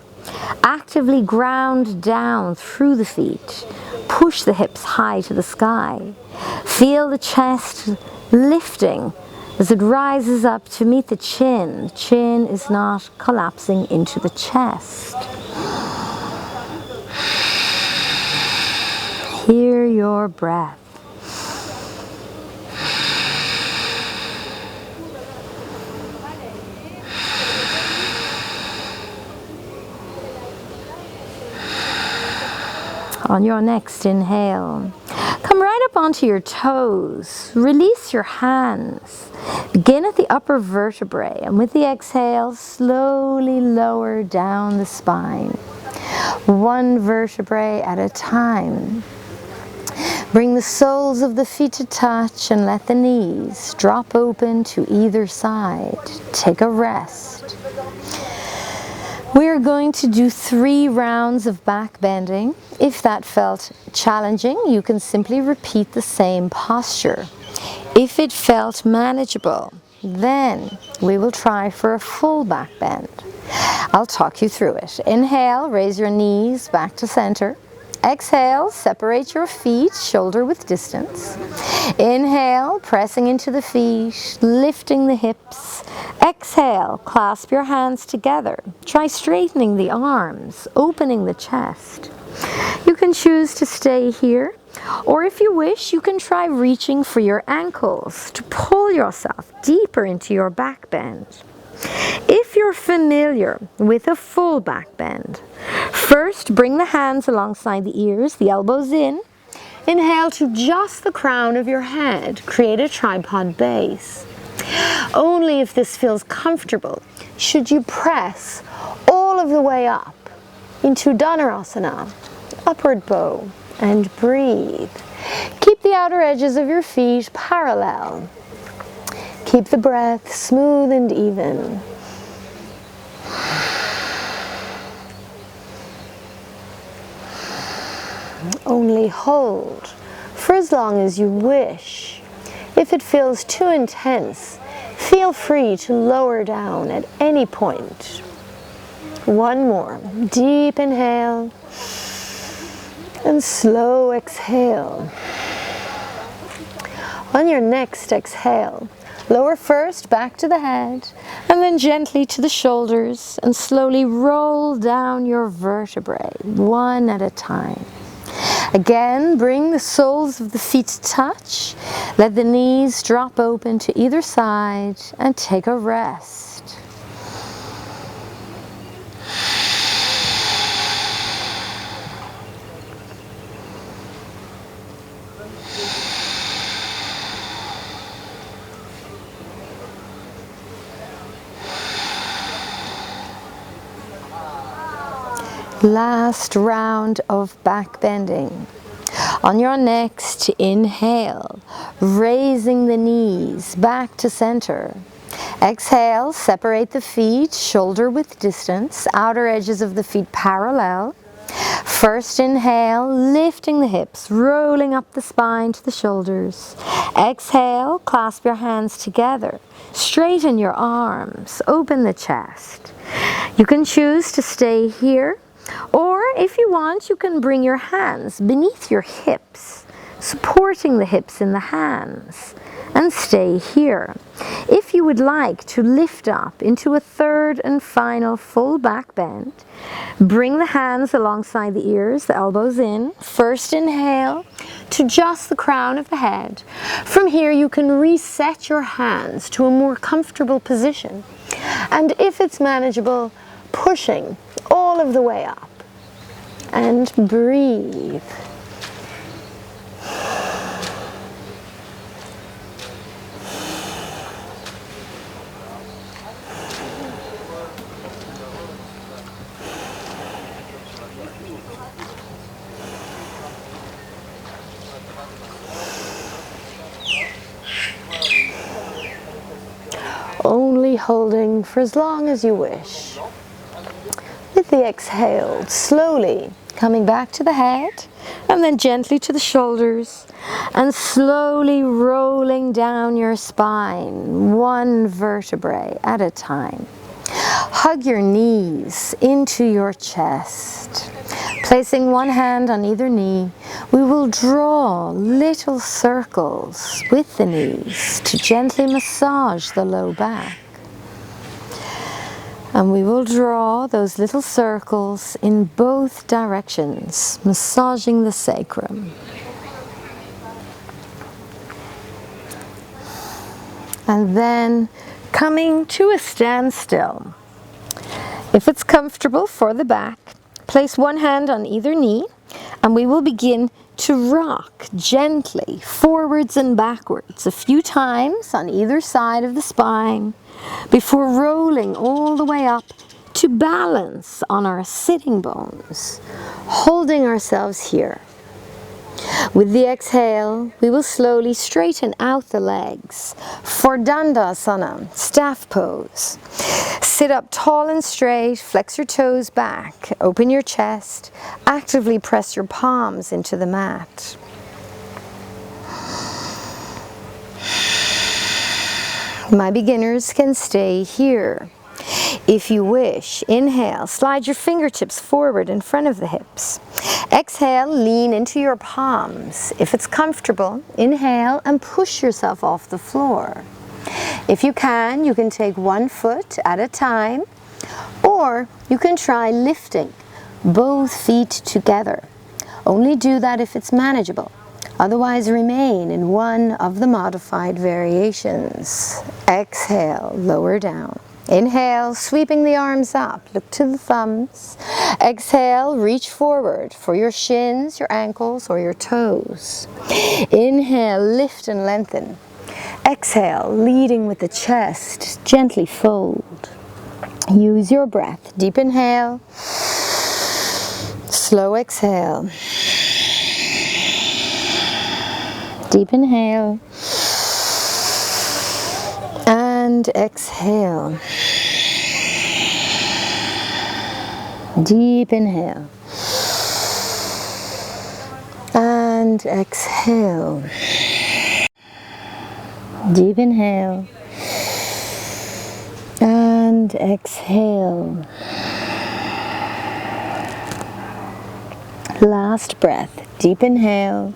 [SPEAKER 1] Actively ground down through the feet. Push the hips high to the sky. Feel the chest lifting as it rises up to meet the chin. The chin is not collapsing into the chest. Hear your breath. On your next inhale, come right up onto your toes. Release your hands. Begin at the upper vertebrae, and with the exhale, slowly lower down the spine. One vertebrae at a time. Bring the soles of the feet to touch and let the knees drop open to either side. Take a rest. We are going to do 3 rounds of back bending. If that felt challenging, you can simply repeat the same posture. If it felt manageable, then we will try for a full back bend. I'll talk you through it. Inhale, raise your knees back to center. Exhale, separate your feet, shoulder width distance. Inhale, pressing into the feet, lifting the hips. Exhale, clasp your hands together. Try straightening the arms, opening the chest. You can choose to stay here, or if you wish, you can try reaching for your ankles to pull yourself deeper into your back bend. If you're familiar with a full back bend, first bring the hands alongside the ears, the elbows in. Inhale to just the crown of your head. Create a tripod base. Only if this feels comfortable should you press all of the way up into Dhanurasana, upward bow, and breathe. Keep the outer edges of your feet parallel. Keep the breath smooth and even. Only hold for as long as you wish. If it feels too intense, feel free to lower down at any point. One more. Deep inhale and slow exhale. On your next exhale, lower first back to the head and then gently to the shoulders and slowly roll down your vertebrae, one at a time. Again, bring the soles of the feet to touch. Let the knees drop open to either side and take a rest. Last round of back bending. On your next inhale, raising the knees back to center. Exhale, separate the feet, shoulder width distance, outer edges of the feet parallel. First inhale, lifting the hips, rolling up the spine to the shoulders. Exhale, clasp your hands together. Straighten your arms, open the chest. You can choose to stay here, or if you want, you can bring your hands beneath your hips, supporting the hips in the hands, and stay here. If you would like to lift up into a third and final full back bend, bring the hands alongside the ears, the elbows in. First inhale to just the crown of the head. From here you can reset your hands to a more comfortable position. And if it's manageable, pushing all of the way up. And breathe. holding for as long as you wish. With the exhale, slowly coming back to the head and then gently to the shoulders and slowly rolling down your spine, one vertebrae at a time. Hug your knees into your chest. Placing one hand on either knee, we will draw little circles with the knees to gently massage the low back. And we will draw those little circles in both directions, massaging the sacrum. And then coming to a standstill. If it's comfortable for the back, place one hand on either knee and we will begin to rock gently forwards and backwards a few times on either side of the spine before rolling all the way up to balance on our sitting bones, holding ourselves here. With the exhale, we will slowly straighten out the legs for Dandasana, staff pose. Sit up tall and straight, flex your toes back, open your chest, actively press your palms into the mat. My beginners can stay here. If you wish, inhale, slide your fingertips forward in front of the hips. Exhale, lean into your palms. If it's comfortable, inhale and push yourself off the floor. If you can take one foot at a time, or you can try lifting both feet together. Only do that if it's manageable. Otherwise, remain in one of the modified variations. Exhale, lower down. Inhale, sweeping the arms up, look to the thumbs. Exhale, reach forward for your shins, your ankles, or your toes. Inhale, lift and lengthen. Exhale, leading with the chest, gently fold. Use your breath. Deep inhale, slow exhale. Deep inhale and exhale. Deep inhale and exhale. Deep inhale and exhale. Last breath. Deep inhale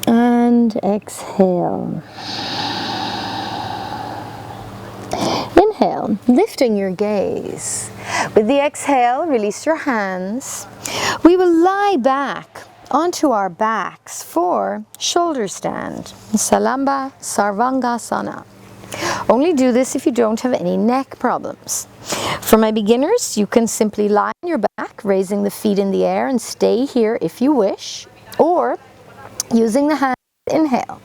[SPEAKER 1] and exhale. Inhale, lifting your gaze. With the exhale, release your hands. We will lie back onto our backs for shoulder stand, Salamba Sarvangasana. Only do this if you don't have any neck problems. For my beginners, you can simply lie on your back, raising the feet in the air and stay here if you wish, or using the hands, inhale.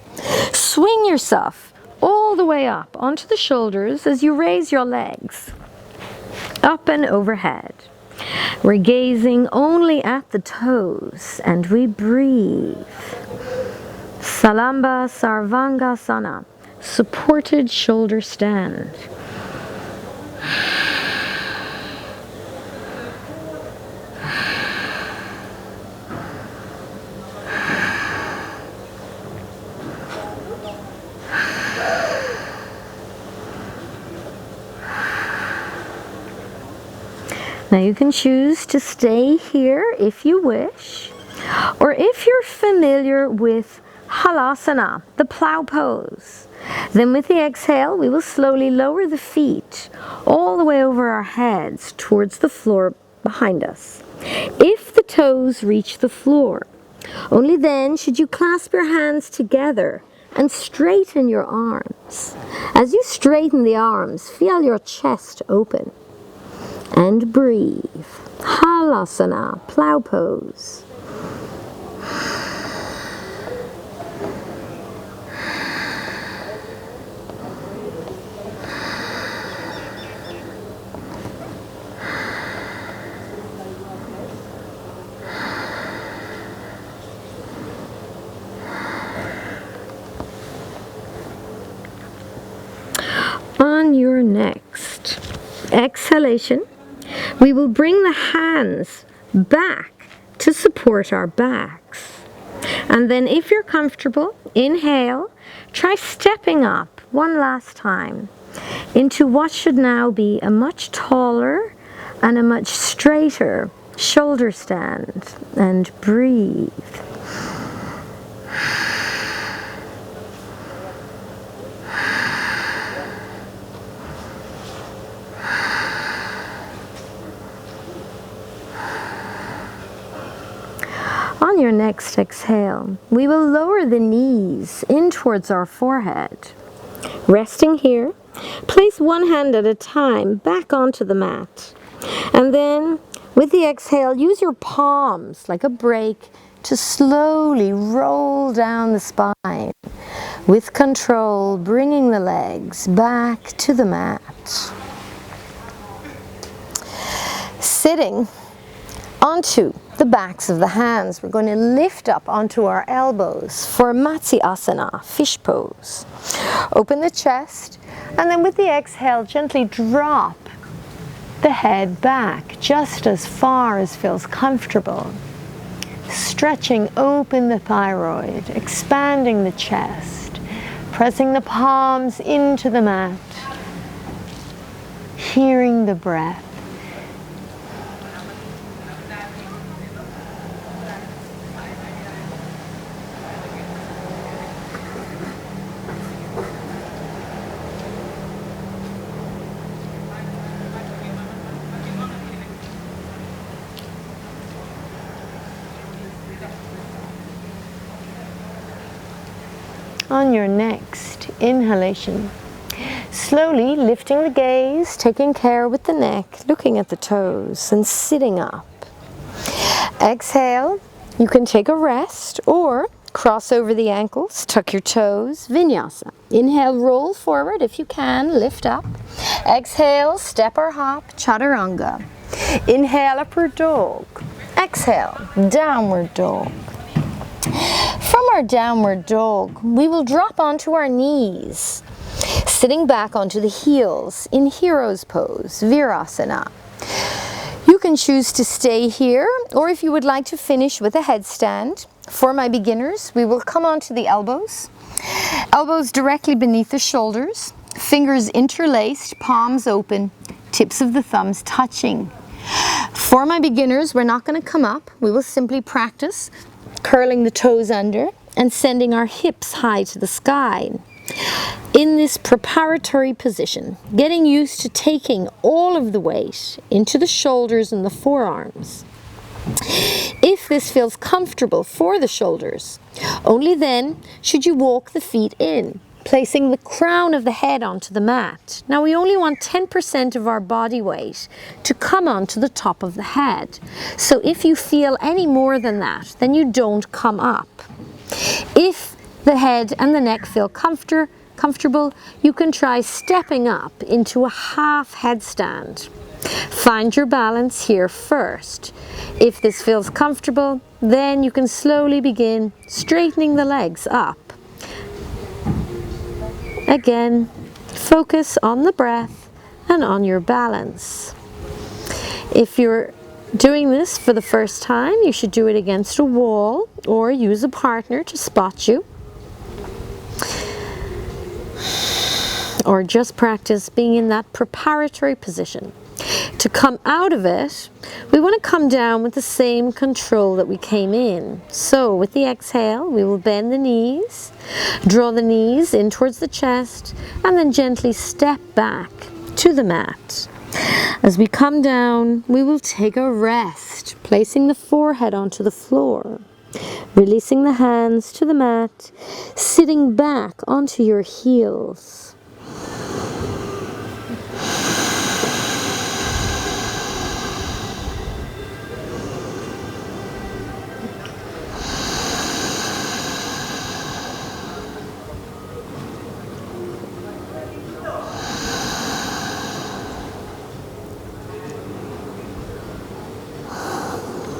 [SPEAKER 1] Swing yourself all the way up onto the shoulders as you raise your legs up and overhead. We're gazing only at the toes and we breathe. Salamba Sarvangasana, supported shoulder stand. Now you can choose to stay here if you wish, or if you're familiar with Halasana, the plow pose, then with the exhale we will slowly lower the feet all the way over our heads towards the floor behind us. If the toes reach the floor, only then should you clasp your hands together and straighten your arms. As you straighten the arms, feel your chest open. And breathe. Halasana, plow pose. exhalation, we will bring the hands back to support our backs. And then if you're comfortable, inhale, try stepping up one last time into what should now be a much taller and a much straighter shoulder stand, and breathe. On your next exhale, we will lower the knees in towards our forehead. Resting here, place one hand at a time back onto the mat. And then, with the exhale, use your palms like a brake to slowly roll down the spine. With control, bringing the legs back to the mat. Sitting onto the backs of the hands, we're going to lift up onto our elbows for Matsyasana, fish pose. Open the chest, and then with the exhale, gently drop the head back just as far as feels comfortable. Stretching open the thyroid, expanding the chest, pressing the palms into the mat, hearing the breath. On your next inhalation, slowly lifting the gaze, taking care with the neck, looking at the toes and sitting up. Exhale, you can take a rest or cross over the ankles, tuck your toes, vinyasa. Inhale, roll forward if you can, lift up. Exhale, step or hop, chaturanga. Inhale, upward dog. Exhale, downward dog. From our downward dog, we will drop onto our knees, sitting back onto the heels in hero's pose, virasana. You can choose to stay here, or if you would like to finish with a headstand. For my beginners, we will come onto the elbows. Elbows directly beneath the shoulders, fingers interlaced, palms open, tips of the thumbs touching. For my beginners, we're not going to come up. We will simply practice curling the toes under and sending our hips high to the sky. In this preparatory position, getting used to taking all of the weight into the shoulders and the forearms. If this feels comfortable for the shoulders, only then should you walk the feet in, placing the crown of the head onto the mat. Now we only want 10% of our body weight to come onto the top of the head. So if you feel any more than that, then you don't come up. If the head and the neck feel comfortable, you can try stepping up into a half headstand. Find your balance here first. If this feels comfortable, then you can slowly begin straightening the legs up. Again, focus on the breath and on your balance. If you're doing this for the first time, you should do it against a wall or use a partner to spot you. Or just practice being in that preparatory position. To come out of it, we want to come down with the same control that we came in. So with the exhale, we will bend the knees, draw the knees in towards the chest, and then gently step back to the mat. As we come down, we will take a rest, placing the forehead onto the floor, releasing the hands to the mat, sitting back onto your heels.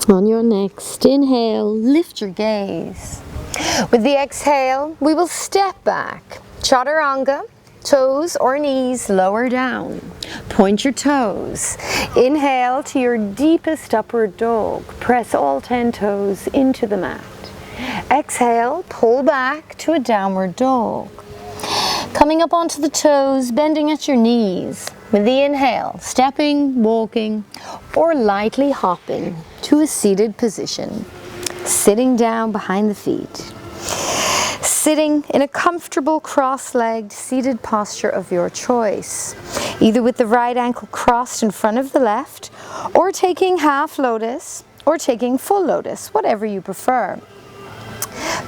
[SPEAKER 1] On your next inhale, lift your gaze. With the exhale, we will step back, chaturanga, Toes or knees lower down. Point your toes. Inhale to your deepest upward dog. Press all 10 toes into the mat. Exhale, pull back to a downward dog. Coming up onto the toes, bending at your knees. With the inhale, stepping, walking, or lightly hopping to a seated position. Sitting down behind the feet. Sitting in a comfortable cross-legged seated posture of your choice, either with the right ankle crossed in front of the left, or taking half lotus, or taking full lotus, whatever you prefer.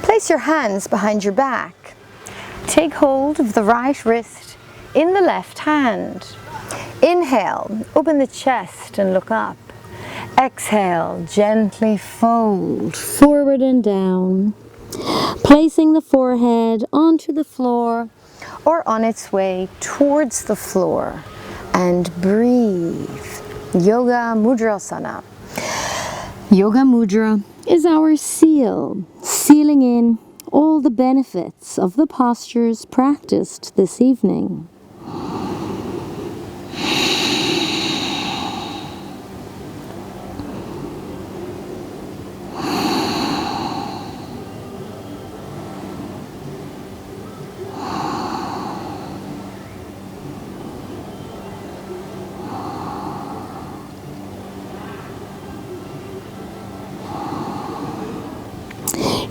[SPEAKER 1] Place your hands behind your back. Take hold of the right wrist in the left hand. Inhale, open the chest and look up. Exhale, gently fold forward and down. Placing the forehead onto the floor or on its way towards the floor, and breathe. Yoga Mudrasana. Yoga Mudra is our seal, sealing in all the benefits of the postures practiced this evening.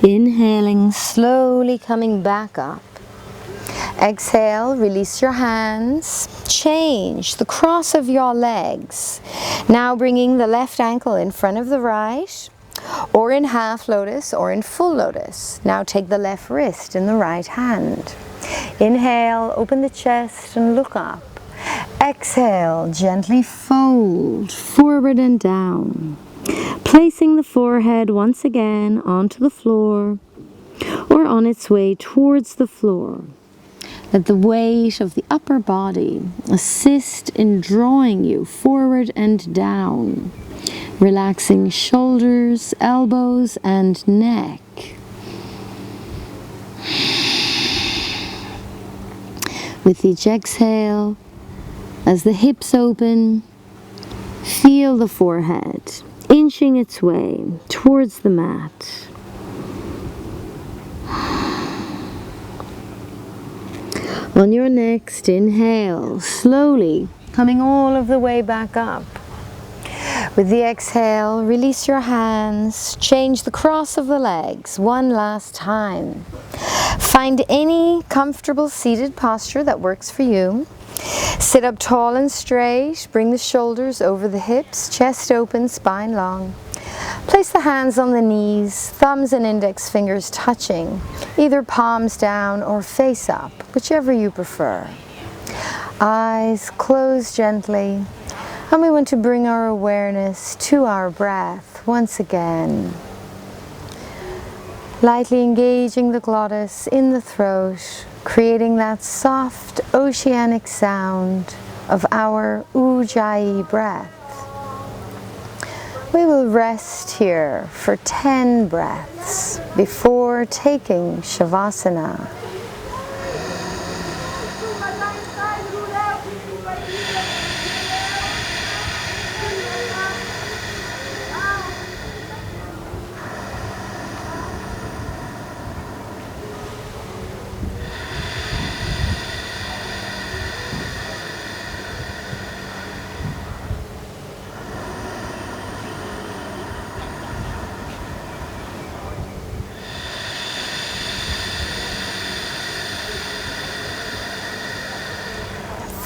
[SPEAKER 1] Inhaling, slowly coming back up. Exhale, release your hands. Change the cross of your legs. Now bringing the left ankle in front of the right, or in half lotus or in full lotus. Now take the left wrist in the right hand. Inhale, open the chest and look up. Exhale, gently fold forward and down. Placing the forehead once again onto the floor or on its way towards the floor. Let the weight of the upper body assist in drawing you forward and down, relaxing shoulders, elbows, and neck. With each exhale, as the hips open, feel the forehead inching its way towards the mat. On your next inhale, slowly coming all of the way back up. With the exhale, release your hands, change the cross of the legs one last time. Find any comfortable seated posture that works for you. Sit up tall and straight, bring the shoulders over the hips, chest open, spine long. Place the hands on the knees, thumbs and index fingers touching, either palms down or face up, whichever you prefer. Eyes closed gently, and we want to bring our awareness to our breath once again. Lightly engaging the glottis in the throat, creating that soft oceanic sound of our Ujjayi breath. We will rest here for 10 breaths before taking Shavasana.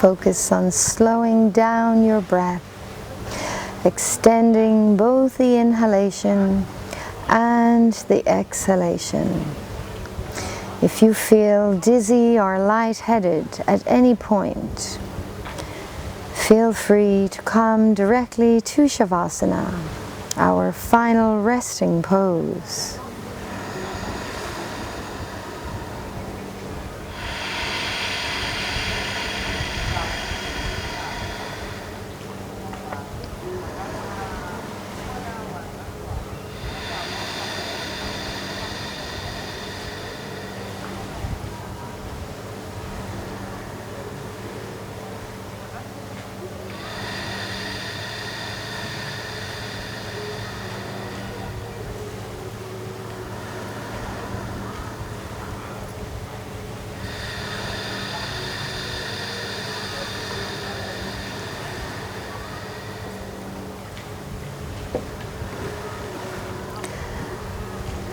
[SPEAKER 1] Focus on slowing down your breath, extending both the inhalation and the exhalation. If you feel dizzy or lightheaded at any point, feel free to come directly to Shavasana, our final resting pose.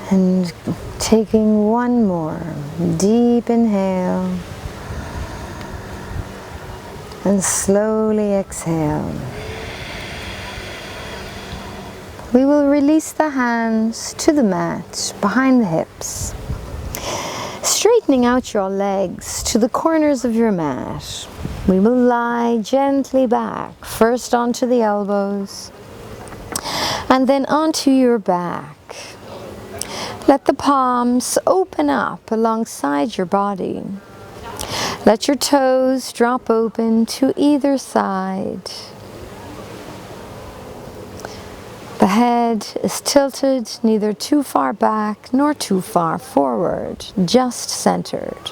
[SPEAKER 1] And taking one more deep inhale and slowly exhale. We will release the hands to the mat behind the hips, straightening out your legs to the corners of your mat. We will lie gently back, first onto the elbows and then onto your back. Let the palms open up alongside your body. Let your toes drop open to either side. The head is tilted neither too far back nor too far forward, just centered.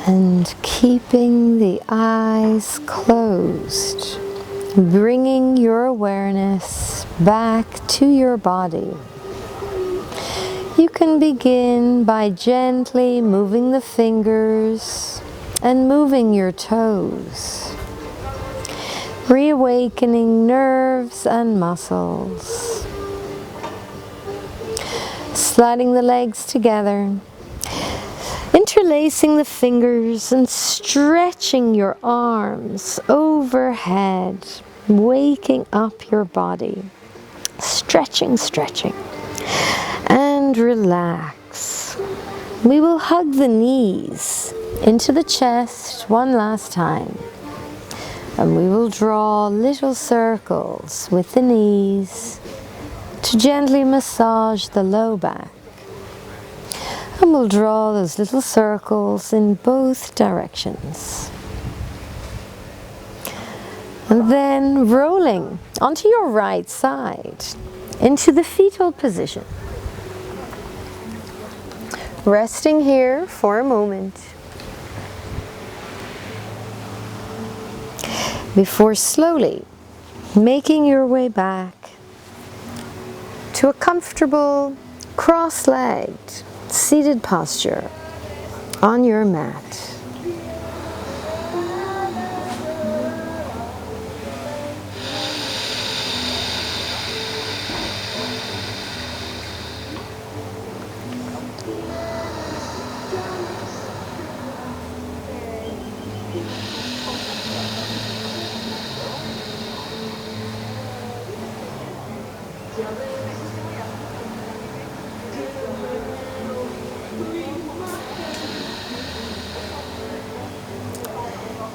[SPEAKER 1] And keeping the eyes closed, bringing your awareness back to your body. You can begin by gently moving the fingers and moving your toes, reawakening nerves and muscles. Sliding the legs together, interlacing the fingers and stretching your arms overhead, waking up your body. Stretching, stretching. And relax. We will hug the knees into the chest one last time. And we will draw little circles with the knees to gently massage the low back. And we'll draw those little circles in both directions. And then rolling onto your right side into the fetal position. Resting here for a moment before slowly making your way back to a comfortable cross-legged seated posture on your mat.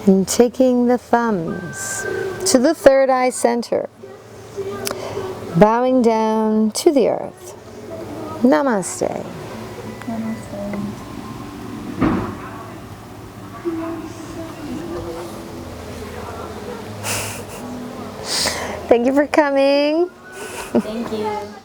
[SPEAKER 1] And taking the thumbs to the third eye center, bowing down to the earth. Namaste.
[SPEAKER 2] Namaste.
[SPEAKER 1] Thank you for coming.
[SPEAKER 2] Thank you.